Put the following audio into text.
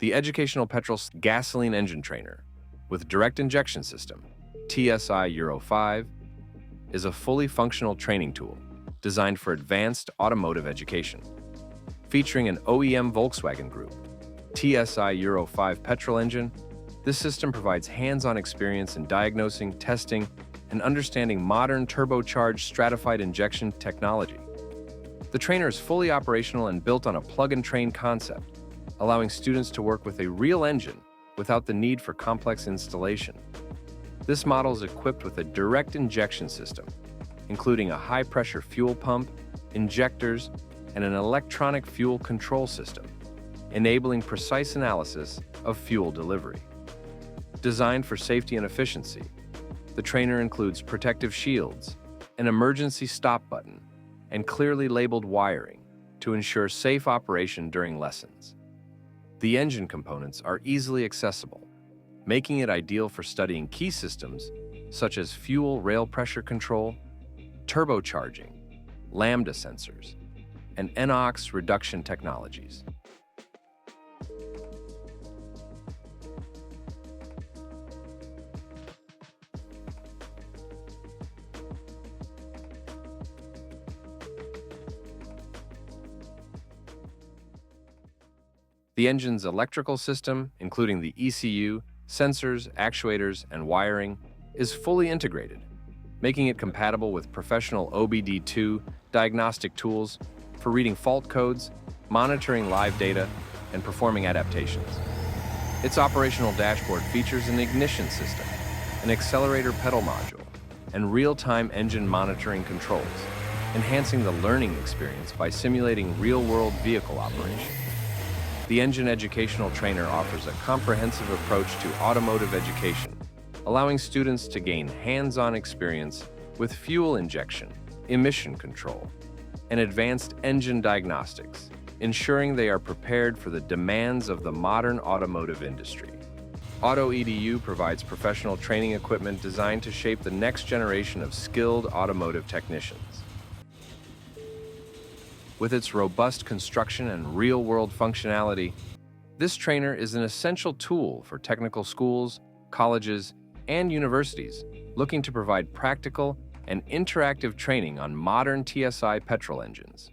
The Educational Petrol gasoline engine trainer with direct injection system, TSI-05, is a fully functional training tool designed for advanced automotive education. Featuring an OEM Volkswagen Group TSI-05 petrol engine, this system provides hands-on experience in diagnosing, testing, and understanding modern turbocharged stratified injection technology. The trainer is fully operational and built on a plug-and-train concept, allowing students to work with a real engine without the need for complex installation. This model is equipped with a direct injection system, including a high-pressure fuel pump, injectors, and an electronic fuel control system, enabling precise analysis of fuel delivery. Designed for safety and efficiency, the trainer includes protective shields, an emergency stop button, and clearly labeled wiring to ensure safe operation during lessons. The engine components are easily accessible, making it ideal for studying key systems such as fuel rail pressure control, turbocharging, lambda sensors, and NOx reduction technologies. The engine's electrical system, including the ECU, sensors, actuators, and wiring, is fully integrated, making it compatible with professional OBD2 diagnostic tools for reading fault codes, monitoring live data, and performing adaptations. Its operational dashboard features an ignition system, an accelerator pedal module, and real-time engine monitoring controls, enhancing the learning experience by simulating real-world vehicle operation. The engine educational trainer offers a comprehensive approach to automotive education, allowing students to gain hands-on experience with fuel injection, emission control, and advanced engine diagnostics, ensuring they are prepared for the demands of the modern automotive industry. AutoEDU provides professional training equipment designed to shape the next generation of skilled automotive technicians. With its robust construction and real-world functionality, this trainer is an essential tool for technical schools, colleges, and universities looking to provide practical and interactive training on modern TSI petrol engines.